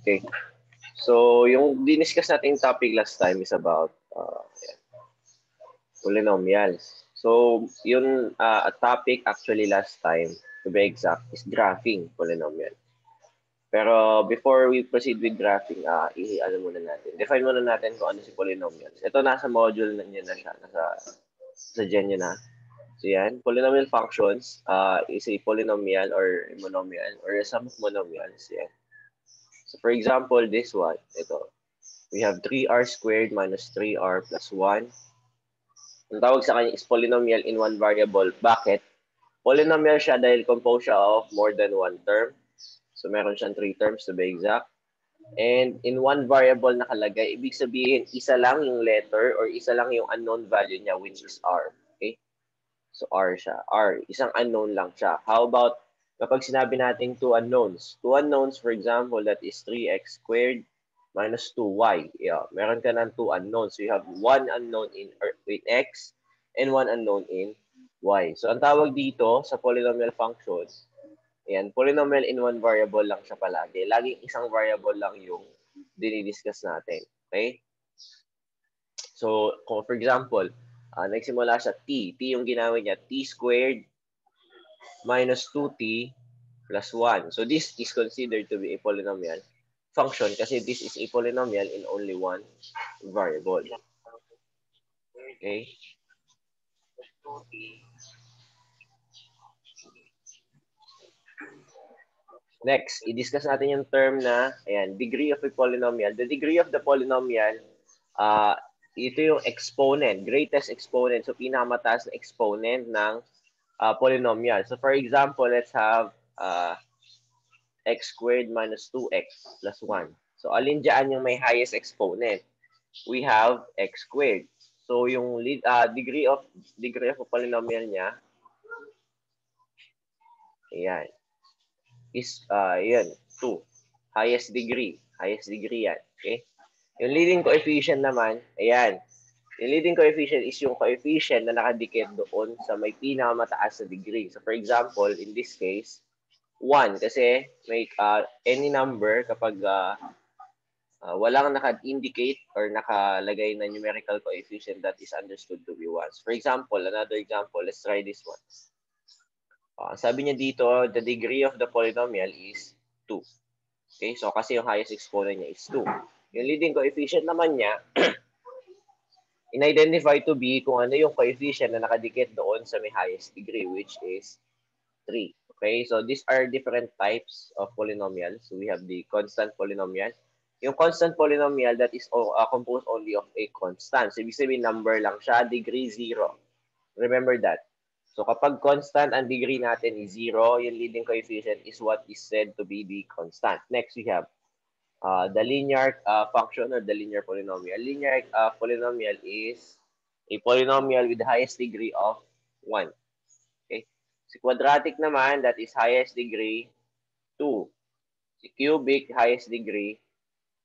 Okay. So, yung diniscuss nating topic last time is about polynomials. So, yun, a topic actually last time, to be exact, is graphing polynomial. Pero before we proceed with graphing, ano muna natin. Define muna natin kung ano si polynomials. Ito nasa module na niya na siya, sa gen na. So yan, polynomial functions is a polynomial or monomial or a sum of monomials. Yan. So for example, this one, ito. We have 3r squared minus 3r plus 1. Ang tawag sa kanya is polynomial in one variable. Bakit? Polynomial siya dahil composed siya of more than one term. So meron siyang 3 terms to be exact. And in one variable nakalagay, ibig sabihin, isa lang yung letter or isa lang yung unknown value niya, which is r. Okay? So r siya. R, isang unknown lang siya. How about kapag sinabi natin two unknowns? Two unknowns, for example, that is 3x squared minus 2y. Yeah, meron ka ng two unknowns. So you have one unknown in x and one unknown in y. So ang tawag dito sa polynomial functions, ayan, polynomial in one variable lang siya palagi. Laging isang variable lang yung dinidiscuss natin. Okay? So, kung for example, nagsimula siya t. T yung ginamit niya. T squared minus 2t plus 1. So, this is considered to be a polynomial function kasi this is a polynomial in only one variable. Okay? Next, i-discuss natin yung term na, ayan, degree of a polynomial. The degree of the polynomial, ito yung exponent, greatest exponent. So, pinakamataas na exponent ng polynomial. So, for example, let's have x squared minus 2x plus 1. So, alin dyan yung may highest exponent? We have x squared. So, yung degree of a polynomial niya, ayan, is, yan, 2. Highest degree yan. Okay? Yung leading coefficient naman, ayan, yung leading coefficient is yung coefficient na nakadikit doon sa may pinakamataas na degree. So, for example, in this case, 1 kasi may any number kapag walang naka-indicate or nakalagay na numerical coefficient that is understood to be 1. So, for example, another example, let's try this one. Sabi niya dito, the degree of the polynomial is 2. Okay, so kasi yung highest exponent niya is 2. Yung leading coefficient naman niya, in-identify to be kung ano yung coefficient na nakadikit doon sa may highest degree, which is 3. Okay, so these are different types of polynomials. So we have the constant polynomial. Yung constant polynomial that is composed only of a constant. So ibig sabihin number lang siya, degree 0. Remember that. So kapag constant ang degree natin is 0, yung leading coefficient is what is said to be the constant. Next we have the linear function or the linear polynomial. Linear polynomial is a polynomial with the highest degree of 1. Okay? Si quadratic naman, that is highest degree 2. Si cubic, highest degree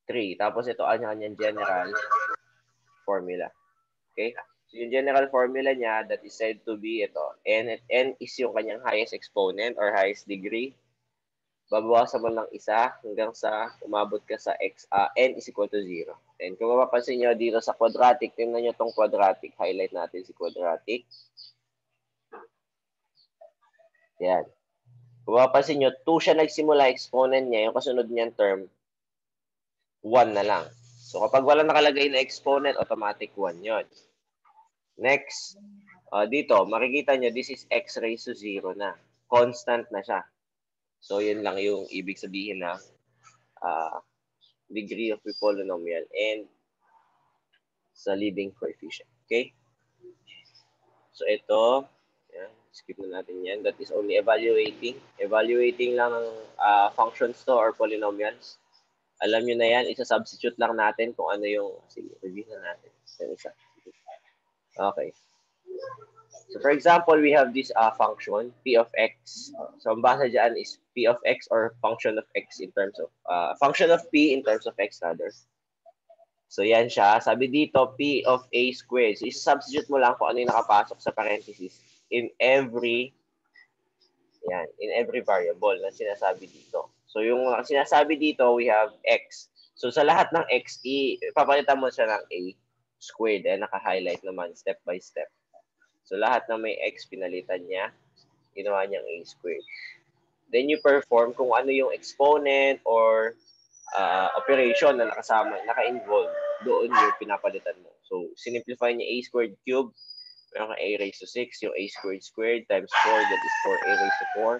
3. Tapos ito ang kanyang general formula. Okay? So yung general formula niya, that is said to be ito. N is yung kanyang highest exponent or highest degree. Babawasan mo lang isa hanggang sa umabot ka sa n is equal to 0. And kung mapapansin nyo dito sa quadratic, tingnan nyo itong quadratic. Highlight natin si quadratic. Yan. Kung mapapansin nyo, 2 siya nagsimula, exponent niya, yung kasunod niyang term, 1 na lang. So kapag wala nakalagay na exponent, automatic 1 yon. Next, dito, makikita nyo, this is x raised to 0 na. Constant na siya. So yun lang yung ibig sabihin na degree of a polynomial and sa leading coefficient. Okay? So ito, yan, skip na natin yan. That is only evaluating. Evaluating lang ng functions to or polynomials. Alam nyo na yan, isa-substitute lang natin kung ano yung, sige, review na natin. Okay. So for example, we have this function, p of x. So ang basa dyan is p of x or function of x in terms of, function of p in terms of x rather. So yan siya. Sabi dito, p of a squared. So isa-substitute mo lang kung ano yung nakapasok sa parenthesis in every variable na sinasabi dito. So yung sinasabi dito, we have x. So sa lahat ng x, ipapalitan mo siya ng a squared. Eh, naka-highlight naman step by step. So lahat ng may x, pinalitan niya. Ginawa niyang a squared. Then you perform kung ano yung exponent or operation na naka-involve. Doon yung pinapalitan mo. So sinimplify niya a squared cube. Meron ka a raised to 6. Yung a squared squared times 4, that is 4a raised to 4.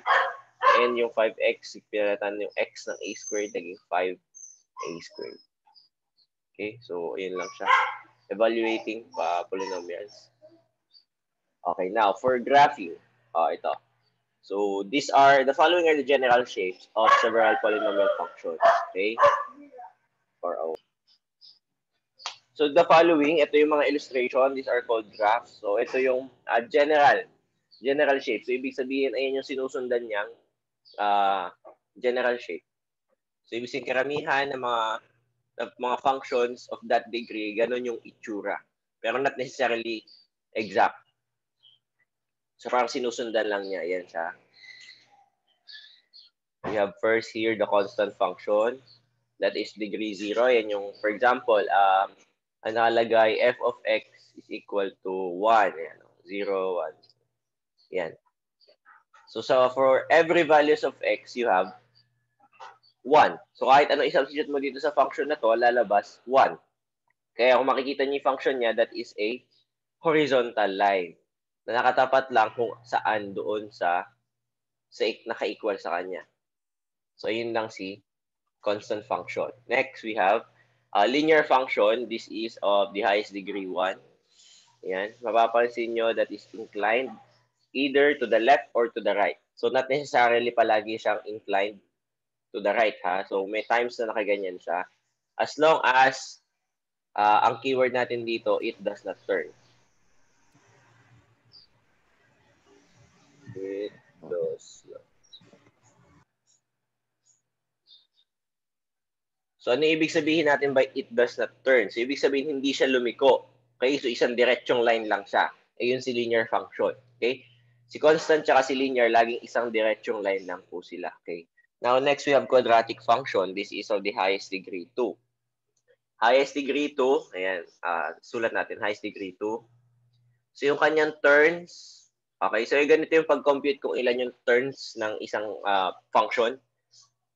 And yung 5x, pinalitan yung x ng a squared, naging 5a squared. Okay, so yun lang siya. Evaluating polynomials. Okay, now for graphing, ito. So the following are the general shapes of several polynomial functions. Okay, for O. So the following, ito yung mga illustration. These are called graphs. So ito yung general shape. So ibig sabihin, ayan yung sinusundan niyang general shape. So ibig sabihin, karamihan ng mga functions of that degree, ganun yung itsura. Pero not necessarily exact. So parang sinusundan lang niya. Ayan siya. We have first here the constant function. That is degree 0. Yan yung, for example, ang nakalagay f of x is equal to 1. Ayan, 0, 1. Yan. So for every values of x, you have 1. So kahit ano i-substitute mo dito sa function na to, lalabas 1. Kaya kung makikita niyo yung function niya, that is a horizontal line na nakatapat lang kung saan doon sa naka-equal sa kanya. So yun lang si constant function. Next, we have a linear function. This is of the highest degree 1. Yan. Mapapansin nyo that is inclined either to the left or to the right. So not necessarily palagi siyang inclined to the right, ha? So may times na nakaganyan siya. As long as ang keyword natin dito, it does not turn. It does not. So ano ibig sabihin natin by it does not turn? So ibig sabihin hindi siya lumiko. Okay? So isang diretsong line lang siya. Ayun si linear function. Okay? Si constant tsaka si linear, laging isang diretsong line lang po sila. Okay? Now next we have quadratic function. This is of the highest degree 2. Highest degree 2, ayan, sulat natin, highest degree 2. So yung kanyang turns, okay, so yung ganito yung pag-compute kung ilan yung turns ng isang function.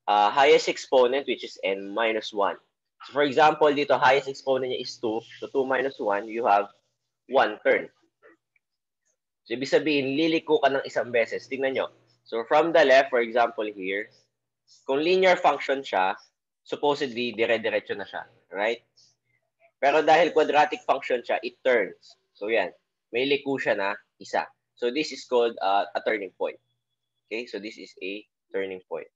Highest exponent, which is n minus 1. So for example, dito, highest exponent niya is 2. So 2 minus 1, you have 1 turn. So ibig sabihin, liliko ka ng isang beses. Tingnan nyo. So from the left, for example here, kung linear function siya, supposedly, dire-diretso na siya. Right? Pero dahil quadratic function siya, it turns. So yan, may liko siya na isa. So this is called a turning point. Okay, so this is a turning point.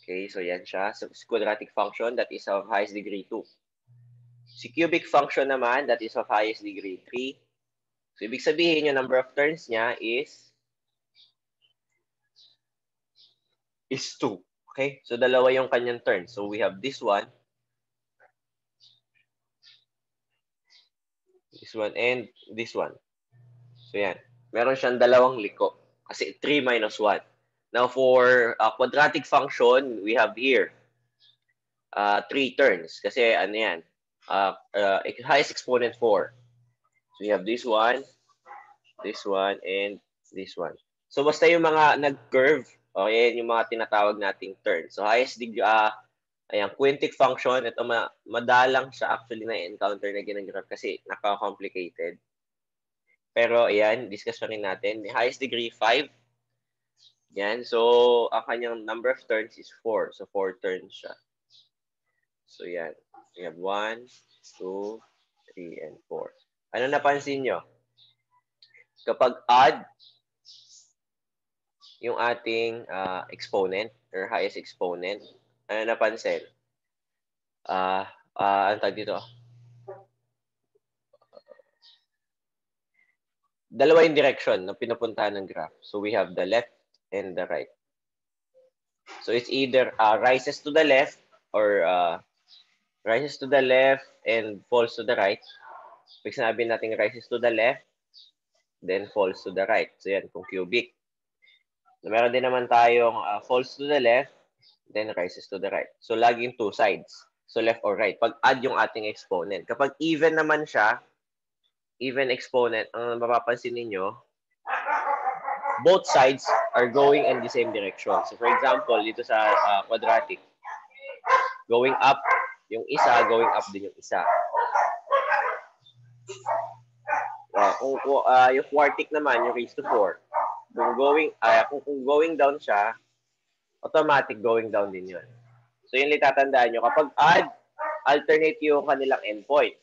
Okay, so yan siya. So quadratic function, that is of highest degree 2. Si cubic function naman, that is of highest degree 3. So ibig sabihin, yung number of turns niya is 2. Okay, so dalawa yung kanyang turns. So we have this one, and this one. So yan, meron siyang dalawang liko kasi 3 minus 1. Now for quadratic function, we have here 3 turns kasi ano yan, highest exponent 4. So we have this one, and this one. So basta yung mga nag-curve, okay, yung mga tinatawag nating turns. So highest degree, ayan, quintic function, ito madalang siya actually na-encounter na ginagraph kasi naka-complicated. Pero ayan, discuss pa rin natin. May highest degree 5. Yan, so ang kanyang number of turns is 4. So 4 turns siya. So yan, we have 1, 2, 3, and 4. Ano napansin nyo? Kapag odd yung ating exponent or highest exponent, ano napansin? Ano tag dito? Dalawa yung direction na pinupuntahan ng graph. So we have the left and the right. So it's either rises to the left or rises to the left and falls to the right. Pag sinabi natin rises to the left, then falls to the right. So yan, kung cubic. Meron din naman tayong falls to the left, then rises to the right. So, laging two sides. So, left or right. Pag add yung ating exponent. Kapag even naman siya, even exponent, ang mapapansin ninyo, both sides are going in the same direction. So, for example, dito sa quadratic, going up yung isa, going up din yung isa. Yung quartic naman, yung raised to 4, kung going down siya, automatic going down din yun. So, yun tatandaan nyo. Kapag add, alternate yung kanilang endpoint.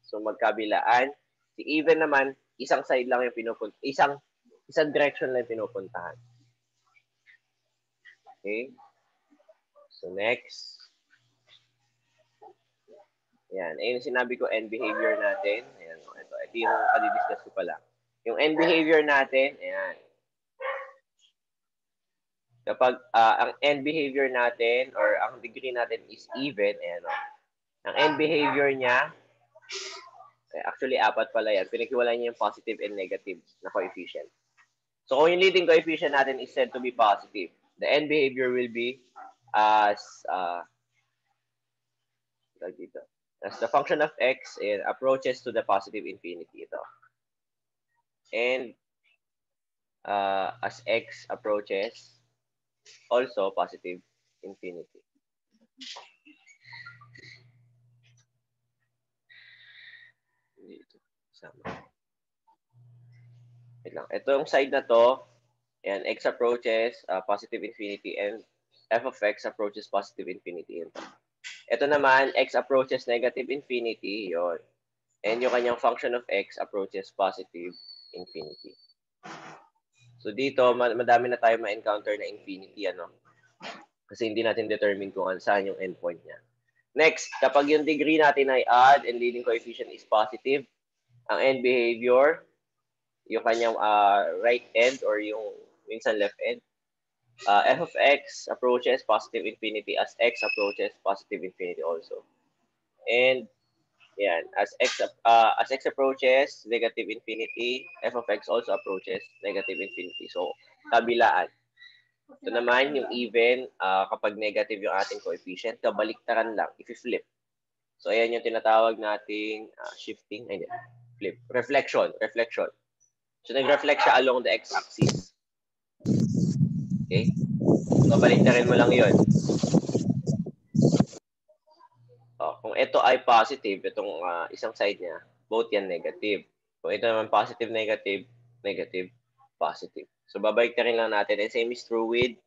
So, magkabilaan. Si even naman, isang side lang yung pinupunta. Isang direction lang yung pinupuntahan. Okay? So, next. Ayan. Ayun yung sinabi ko, end behavior natin. Ayan. Ito yung kadidiscuss ko pala. Yung end behavior natin, ayan. Kapag ang end behavior natin or ang degree natin is even, ayan, ang end behavior niya, actually, apat pala yan. Pinaghiwalay niya yung positive and negative na coefficient. So, kung yung leading coefficient natin is said to be positive, the end behavior will be as the function of x approaches to the positive infinity. Ito. And as x approaches, also positive infinity. Dito. Wait lang. Ito yung side na to, and x approaches positive infinity, and f of x approaches positive infinity. Ito naman, x approaches negative infinity, yon. And yung kanyang function of x approaches positive infinity. So dito, madami na tayo ma-encounter na infinity, ano? Kasi hindi natin determine kung saan yung endpoint niya. Next, kapag yung degree natin ay odd and leading coefficient is positive, ang end behavior, yung kanyang right end or yung minsan left end, f of x approaches positive infinity as x approaches positive infinity also. And yan, as x approaches negative infinity, f of x also approaches negative infinity. So, kabilaan. Ito naman, yung even, kapag negative yung ating coefficient, kabaliktaran lang, if-flip. So, ayan yung tinatawag nating shifting, ay, flip, reflection. So, nag-reflect siya along the x-axis. Okay? So, baliktarin mo lang yun. Kung ito ay positive, itong isang side niya, both yan negative. Kung ito naman positive, negative, negative, positive. So, babalik na rin lang natin. And same is true with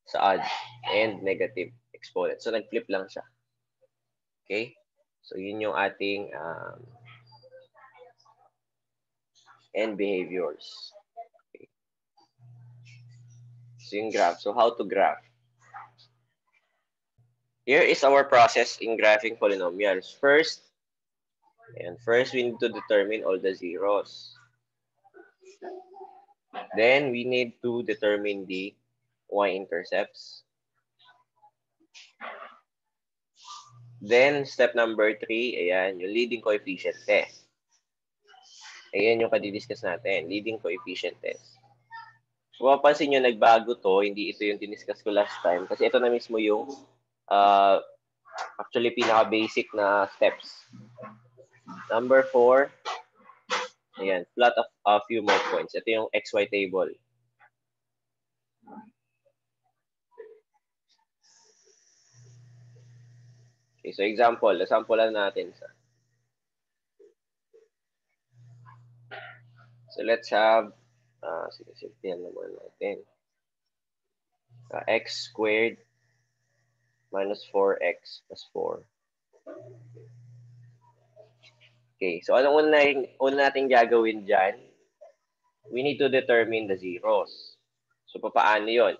sa odd and negative exponent. So, nag-flip lang siya. Okay? So, yun yung ating end behaviors. Okay. So, yung graph. So, how to graph? Here is our process in graphing polynomials. First, we need to determine all the zeros. Then, we need to determine the y-intercepts. Then, step number 3, ayan, yung leading coefficient test. Ayan yung kadidiscuss natin, leading coefficient test. Kung mapansin nyo, nagbago to, hindi ito yung diniscuss ko last time. Kasi ito na mismo yung actually pinaka-basic na steps. Number 4, ayan, plot of a few more points. Ito yung XY table. Okay, so example, nasampulan natin sa. So let's have, sinisimplihan naman natin. X squared minus 4x plus 4. Okay, so anong una natin gagawin dyan? We need to determine the zeros. So, paano yun?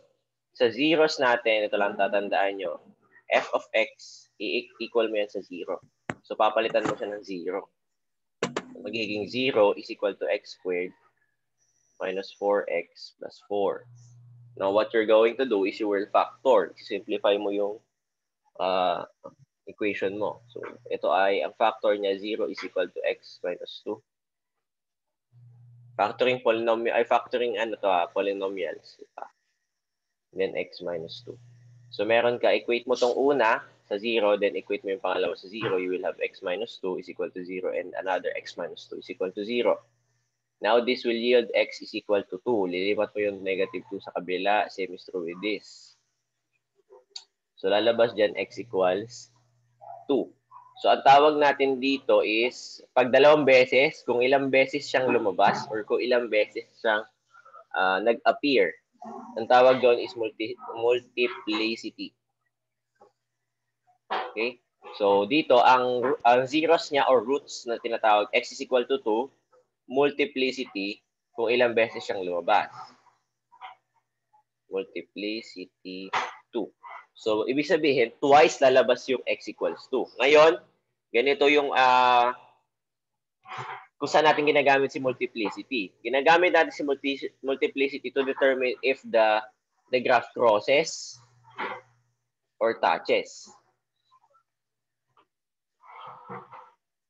Sa zeros natin, ito lang tatandaan nyo, f of x, equal mo yan sa 0. So, papalitan mo siya ng 0. Magiging 0 is equal to x squared minus 4x plus 4. Now, what you're going to do is you will factor. Simplify mo yung equation mo. So, ito ay, ang factor niya, 0 is equal to x minus 2. Factoring polynomial, ay factoring ano to polynomials. Then x minus 2. So meron ka, equate mo tong una sa 0, then equate mo yung pangalawa sa 0, you will have x minus 2 is equal to 0 and another x minus 2 is equal to 0. Now this will yield x is equal to 2. Lilipat mo yung negative 2 sa kabila, same is true with this. So lalabas dyan x equals 2. So ang tawag natin dito is, pag dalawang beses, kung ilang beses siyang lumabas or kung ilang beses siyang nag-appear, ang tawag doon is multiplicity. Okay? So dito, ang zeros niya or roots na tinatawag, x is equal to 2, multiplicity, kung ilang beses siyang lumabas. Multiplicity 2. So, ibig sabihin, twice lalabas yung x equals 2. Ngayon, ganito yung kung saan natin ginagamit si multiplicity. Ginagamit natin si multiplicity to determine if the graph crosses or touches.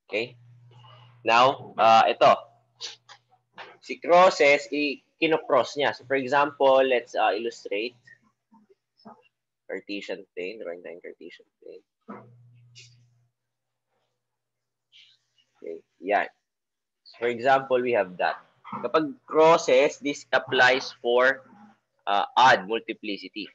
Okay? Now, ito. Si crosses, kinocross niya. So, for example, let's illustrate Cartesian plane. Drawing tayong Cartesian plane. Okay, yan. So, for example, we have that. Kapag crosses, this applies for odd multiplicity.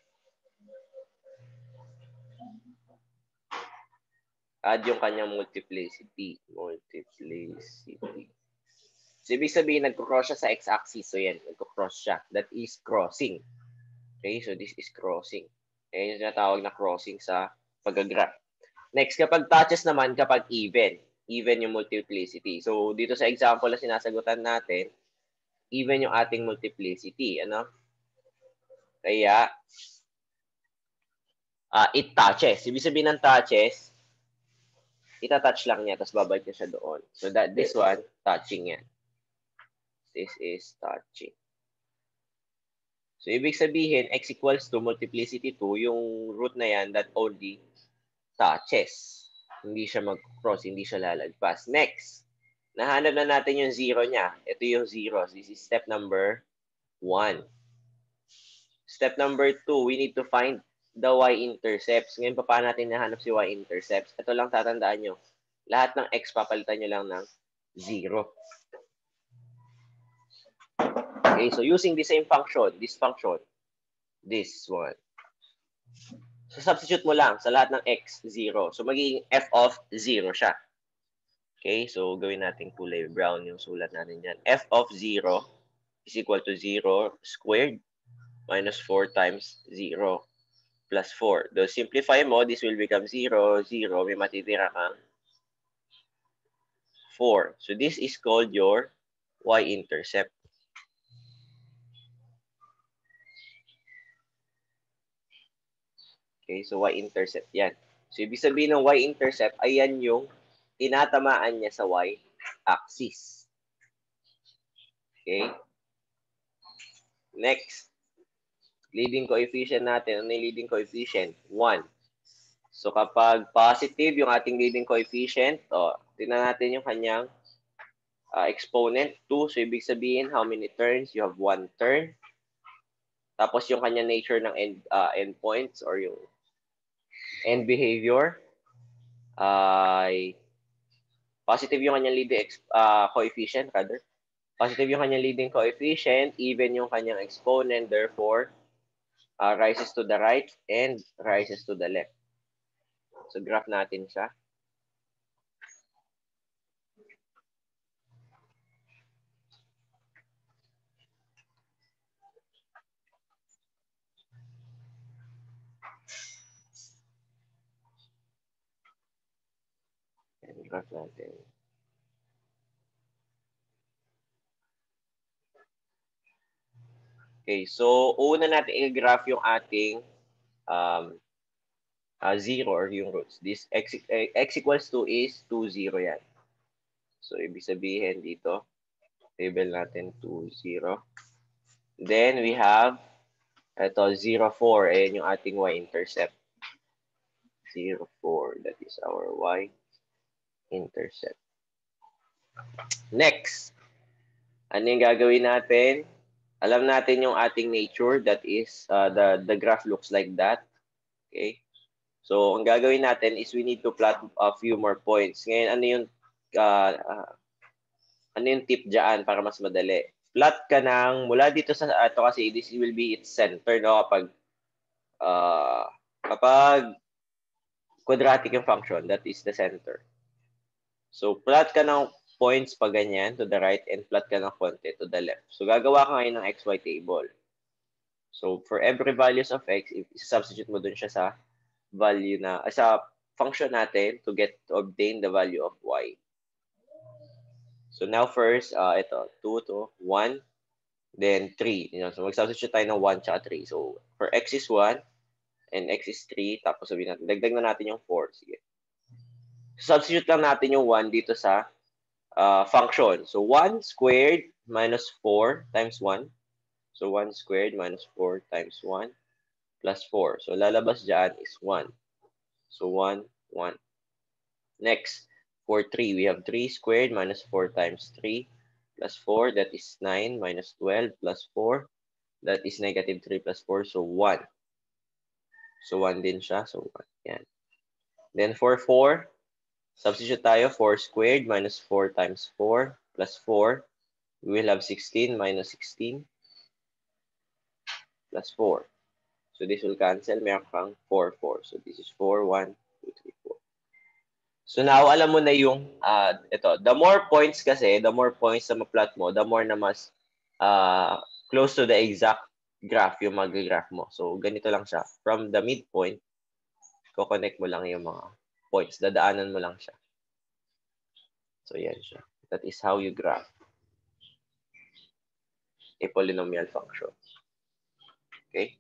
Add yung kanyang multiplicity. Multiplicity. So, ibig sabihin, nagko-cross siya sa x-axis. So, yan, nagko-cross siya. That is crossing. Okay, so this is crossing. Ayan yung tinatawag na crossing sa pag-graph. Next, kapag touches naman, kapag even. Even yung multiplicity. So, dito sa example na sinasagutan natin, even yung ating multiplicity. Ano? Kaya, it touches. Ibig sabihin ng touches, itatouch lang niya, tapos babalik niya siya doon. So, this one, touching yan. This is touching. So, ibig sabihin, x equals to multiplicity 2, yung root na yan that only touches. Hindi siya mag-cross, hindi siya lalagpas. Next, nahanap na natin yung 0 niya. Ito yung zeros. This is step number 1. Step number 2, we need to find the y-intercepts. Ngayon, paano natin nahanap si y-intercepts? Ito lang tatandaan nyo. Lahat ng x, papalitan nyo lang ng 0. Okay, so using the same function, this one. So substitute mo lang sa lahat ng x, 0. So magiging f of 0 siya. Okay, so gawin natin kulay brown yung sulat natin dyan. F of 0 is equal to 0 squared minus 4 times 0 plus 4. Though simplify mo, this will become 0, 0. May matitira kang 4. So this is called your y-intercept. Okay, so y-intercept yan. So ibig sabihin ng y-intercept, ayan yung tinatamaan niya sa y-axis. Okay. Next, leading coefficient natin. Ano yung leading coefficient? 1. So kapag positive yung ating leading coefficient, tingnan natin yung kanyang exponent, 2. So ibig sabihin, how many turns? You have 1 turn. Tapos yung kanyang nature ng endpoints or yung end behavior ay positive yung kanyang leading coefficient, rather. Positive yung kanyang leading coefficient, even yung kanyang exponent, therefore, rises to the right and rises to the left. So, graph natin siya. And graph natin. Okay, so una natin i-graph yung ating 0 or yung roots. This x equals to is 2, 0 yan. So, ibig sabihin dito, table natin 2, 0. Then, we have ito, 0, 4. Ayan yung ating y-intercept. 0, 4. That is our y-intercept. Next, Ano yung gagawin natin? Alam natin yung ating nature, that is, the graph looks like that. Okay? So, ang gagawin natin is we need to plot a few more points. Ngayon, uh, uh, ano yung tip dyan para mas madali? Plot ka ng, mula dito sa, ito kasi this will be its center, no? Uh, kapag quadratic yung function, that is the center. So, plot ka ng points pa ganyan to the right and plot ka ng konti to the left. So, gagawa ka ngayon ng XY table. So, for every values of X, if substitute mo dun siya sa value na, sa function natin to obtain the value of Y. So, now first, ito, 2 to 1, then 3. So, mag-substitute tayo ng 1 tsaka 3. So, for X is 1, and X is 3, tapos sabihin natin, dagdag na natin yung 4. Sige. Substitute lang natin yung 1 dito sa function. So, 1 squared minus 4 times 1. So, 1 squared minus 4 times 1 plus 4. So, lalabas dyan is 1. So, 1, 1. Next, for 3, we have 3 squared minus 4 times 3 plus 4. That is 9 minus 12 plus 4. That is negative 3 plus 4. So, 1. So, 1 din siya. So, 1. Yan. Then, for 4, substitute tayo. 4 squared minus 4 times 4 plus 4. We will have 16 minus 16 plus 4. So, this will cancel. Meron kang 4, 4. So, this is 4, 1, 2, 3, 4. So, now, alam mo na yung, ito, the more points kasi, the more points na ma-plot mo, the more na mas close to the exact graph yung mag-graph mo. So, ganito lang siya. From the midpoint, ko-connect mo lang yung mga points. Dadaanan mo lang siya. So, yan siya. That is how you graph a polynomial function. Okay?